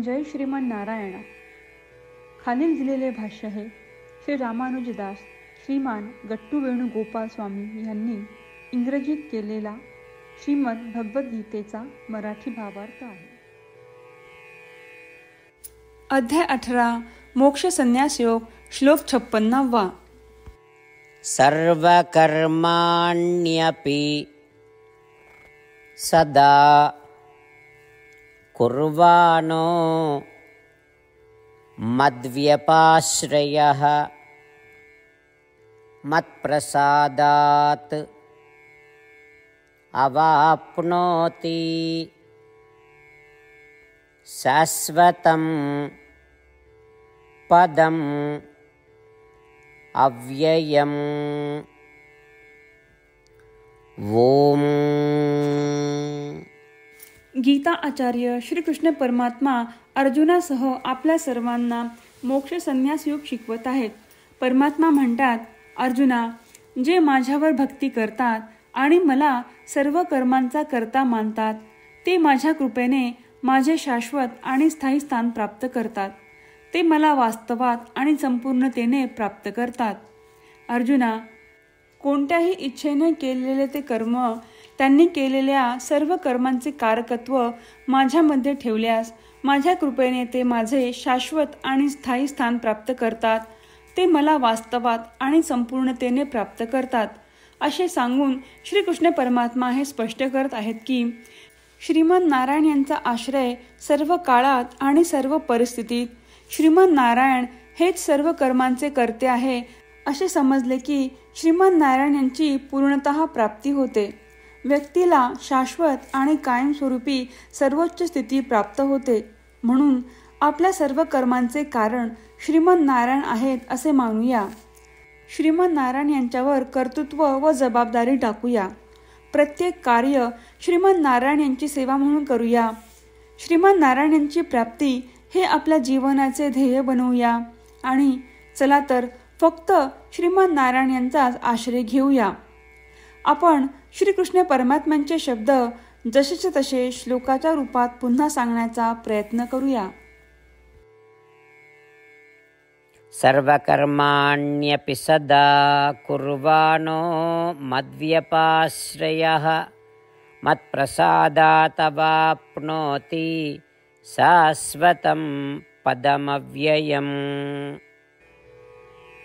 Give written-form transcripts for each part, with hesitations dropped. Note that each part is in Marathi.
जय श्रीमान नारायण. खालील दिलेले भाष्य हे श्री रामानुजदास श्रीमान गट्टू वेणुगोपाल स्वामी यांनी इंग्रजीत केलेला श्रीमद भगवद्गीतेचा मराठी भावार्थ आहे. अध्याय 18 मोक्ष संन्यास योग. श्लोक 56. सर्वकर्माण्यपि सदा कुर्वाणो मद्व्यपाश्रयः मत्प्रसादात् अवाप्नोति शाश्वतं पदम् अव्ययम्. ओम. गीता आचार्य श्रीकृष्ण परमात्मा अर्जुनासह आपल्या सर्वांना मोक्ष संन्यास योग शिकवत आहेत. परमात्मा म्हणतात, अर्जुना, जे माझ्यावर भक्ती करतात आणि मला सर्व कर्मांचा कर्ता मानतात ते माझ्या कृपेने माझे शाश्वत आणि स्थायी स्थान प्राप्त करतात. ते मला वास्तवात आणि संपूर्णतेने प्राप्त करतात. अर्जुना, कोणत्याही इच्छेने केलेले ते कर्म, त्यांनी केलेल्या सर्व कर्मांचे कारकत्व माझ्यामध्ये ठेवल्यास माझ्या कृपेने ते माझे शाश्वत आणि स्थायी स्थान प्राप्त करतात. ते मला वास्तवात आणि संपूर्णतेने प्राप्त करतात. असे सांगून श्रीकृष्ण परमात्मा हे स्पष्ट करत आहेत की श्रीमन नारायण यांचा आश्रय सर्व काळात आणि सर्व परिस्थितीत, श्रीमन नारायण हेच सर्व कर्मांचे कर्ते आहे असे समजले की श्रीमन नारायण यांची पूर्णतः प्राप्ती होते. व्यक्तीला शाश्वत आणि कायमस्वरूपी सर्वोच्च स्थिती प्राप्त होते. म्हणून आपल्या सर्व कर्मांचे कारण श्रीमन नारायण आहेत असे मानूया. श्रीमन नारायण यांच्यावर कर्तृत्व व जबाबदारी टाकूया. प्रत्येक कार्य श्रीमन नारायण यांची सेवा म्हणून करूया. श्रीमन नारायण यांची प्राप्ती हे आपल्या जीवनाचे ध्येय बनवूया आणि चला तर फक्त श्रीमन नारायण यांचाच आश्रय घेऊया. आपण श्रीकृष्ण परमात्म्यांचे शब्द जसेचे तसे श्लोकाच्या रूपात पुन्हा सांगण्याचा प्रयत्न करूया. सर्वकर्माण्यपि सदा कुर्वाणो मद्व्यपाश्रयः मत्प्रसादात् अवाप्नोति शाश्वतं पदमव्ययम्.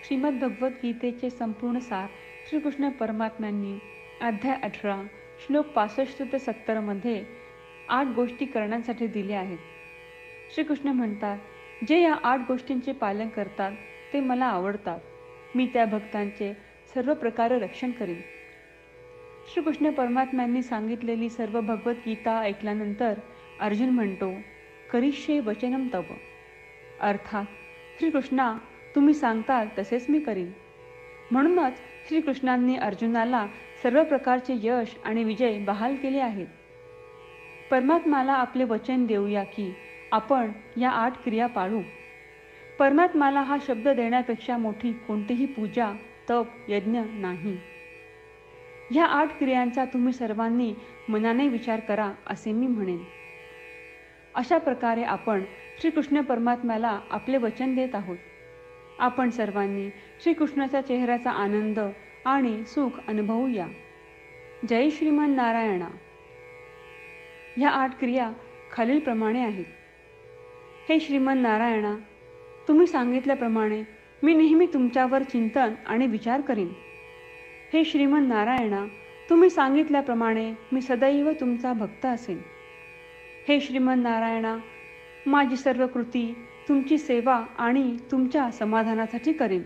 श्रीमद भगवद्गीतेचे संपूर्ण सार श्रीकृष्ण परमात्म्यांनी अध्याय 18 श्लोक 65 ते 70 मध्ये 8 गोष्टी करण्यासाठी दिल्या आहेत. श्रीकृष्ण म्हणतात, जे या 8 गोष्टींचे पालन करतात ते मला आवडतात. मी त्या भक्तांचे सर्व प्रकारे रक्षण करीन. श्रीकृष्ण परमात्म्यांनी सांगितलेली सर्व भगवद्गीता ऐकल्यानंतर अर्जुन म्हणतो, करिष्ये वचनम तव. अर्थात श्रीकृष्णा, तुम्ही सांगताल तसेच मी करीन. म्हणूनच श्रीकृष्णांनी अर्जुनाला सर्व प्रकारचे यश आणि विजय बहाल केले आहेत. परमात्माला आपले वचन देऊया की आपण या 8 क्रिया पाळू. परमात्माला हा शब्द देण्यापेक्षा मोठी कोणतीही पूजा, तप, यज्ञ नाही. ह्या 8 क्रियांचा तुम्ही सर्वांनी मनाने विचार करा असे मी म्हणेन. अशा प्रकारे आपण श्रीकृष्ण परमात्म्याला आपले वचन देत आहोत. आपण सर्वांनी श्रीकृष्णाच्या चेहऱ्याचा आनंद आणि सुख अनुभवूया. जय श्रीमान नारायणा. ह्या 8 क्रिया खालीलप्रमाणे आहेत. हे श्रीमान नारायणा, तुम्ही सांगितल्याप्रमाणे मी नेहमी तुमच्यावर चिंतन आणि विचार करीन. हे श्रीमान नारायणा, तुम्ही सांगितल्याप्रमाणे मी सदैव तुमचा भक्त असेन. हे श्रीमान नारायणा, माझी सर्व कृती तुमची सेवा आणि तुमच्या समाधानासाठी करीन.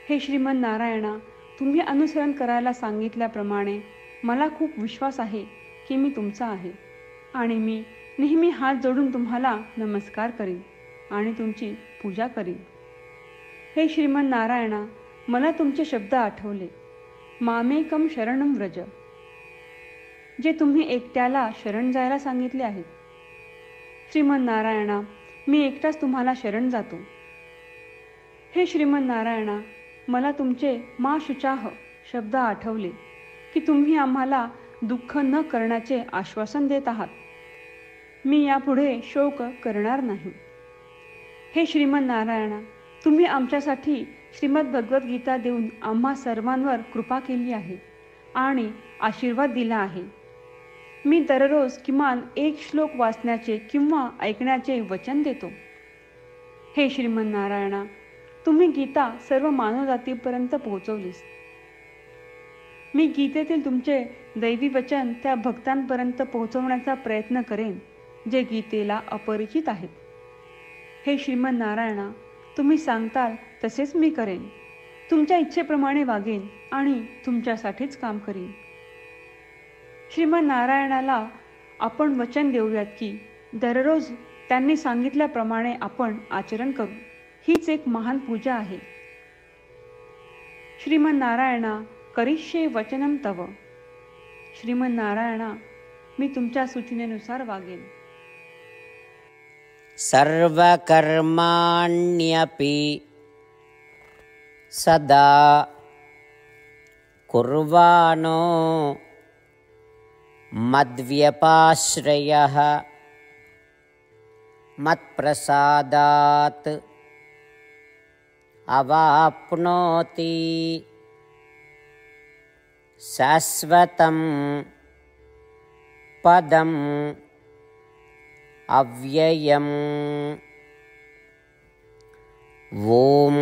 हे श्रीमन नारायणा, तुम्ही अनुसरण करायला सांगितल्याप्रमाणे मला खूप विश्वास आहे की मी तुमचा आहे आणि मी नेहमी हात जोडून तुम्हाला नमस्कार करीन आणि तुमची पूजा करीन. हे श्रीमन नारायणा, मला तुमचे शब्द आठवले. मामेकम शरणम व्रज, जे तुम्ही एकट्याला शरण जायला सांगितले आहेत. श्रीमन नारायणा, मी एकटाच तुम्हाला शरण जातो. हे श्रीमन नारायणा, मला तुमचे मा शुचाह शब्द आठवले की तुम्ही आम्हाला दुःख न करण्याचे आश्वासन देत आहात. मी यापुढे शोक करणार नाही. हे श्रीमन नारायणा, तुम्ही आमच्यासाठी श्रीमद भगवद्गीता देऊन आम्हा सर्वांवर कृपा केली आहे आणि आशीर्वाद दिला आहे. मी दररोज किमान एक श्लोक वाचण्याचे किंवा ऐकण्याचे वचन देतो. हे श्रीमन नारायणा, तुम्ही गीता सर्व मानवजातीपर्यंत पोहोचवलीस. मी गीतेतील तुमचे दैवी वचन त्या भक्तांपर्यंत पोहोचवण्याचा प्रयत्न करेन जे गीतेला अपरिचित आहेत. हे श्रीमन नारायणा, तुम्ही सांगताल तसेच मी करेन. तुमच्या इच्छेप्रमाणे वागेन आणि तुमच्यासाठीच काम करीन. श्रीमन नारायणाला आपण वचन देऊयात की दररोज त्यांनी सांगितल्याप्रमाणे आपण आचरण करू. हीच एक महान पूजा आहे. श्रीमन नारायणा, करिष्ये वचनम तव. श्रीमन नारायणा, मी तुमच्या सूचनेनुसार वागेन. सर्वकर्माण्यपि सदा कुर्वाणो मद्व्यपाश्रयः मत्प्रसादात् अवाप्नोति शाश्वतं पदम् अव्ययम्. ओम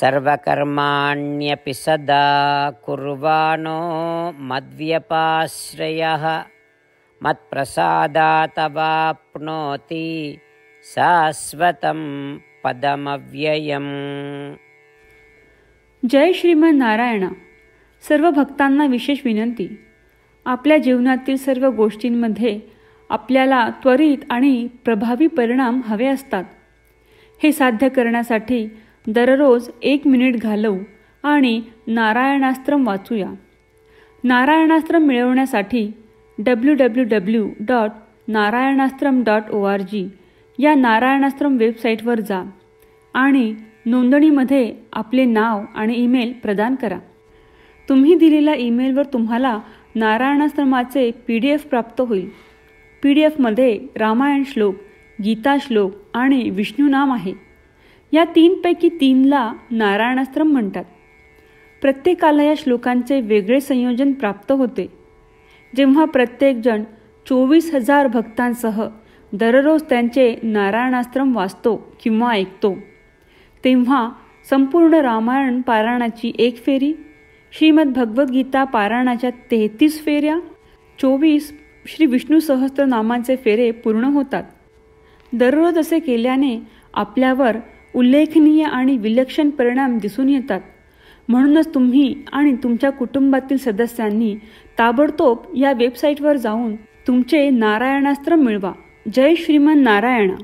सर्वकर्माण्यपि सदा कुर्वाणो मद्व्यपाश्रयः मत्प्रसादात् अवाप्नोति शाश्वतं पदमव्ययम्. जय श्रीमन नारायणा. सर्व भक्तांना विशेष विनंती. आपल्या जीवनातील सर्व गोष्टींमध्ये आपल्याला त्वरित आणि प्रभावी परिणाम हवे असतात. हे साध्य करण्यासाठी दररोज 1 मिनिट घालवू आणि नारायणास्त्रम वाचूया. नारायणास्त्रम मिळवण्यासाठी www.narayanaastram.org या नारायणास्त्रम वेबसाईटवर जा आणि नोंदणीमध्ये आपले नाव आणि ईमेल प्रदान करा. तुम्ही दिलेल्या ईमेलवर तुम्हाला नारायणास्त्रमाचे PDF प्राप्त होईल. PDFमध्ये रामायण श्लोक, गीता श्लोक आणि विष्णू नाम आहे. या 3पैकी 3ला नारायणास्त्रम म्हणतात. प्रत्येकाला या श्लोकांचे वेगळे संयोजन प्राप्त होते. जेव्हा प्रत्येकजण 24,000 भक्तांसह दररोज त्यांचे नारायणास्त्रम वाचतो किंवा ऐकतो, तेव्हा संपूर्ण रामायण पारायणाची 1 फेरी, श्रीमद भगवद्गीता पारायणाच्या 33 फेऱ्या, 24 श्री विष्णू सहस्त्रनामांचे फेरे पूर्ण होतात. दररोज असे केल्याने आपल्यावर उल्लेखनीय आणि विलक्षण परिणाम दिसून येतात. म्हणूनच तुम्ही आणि तुमच्या कुटुंबातील सदस्यांनी ताबडतोब या वेबसाईटवर जाऊन तुमचे नारायणास्त्र मिळवा. जय श्रीमन नारायणा.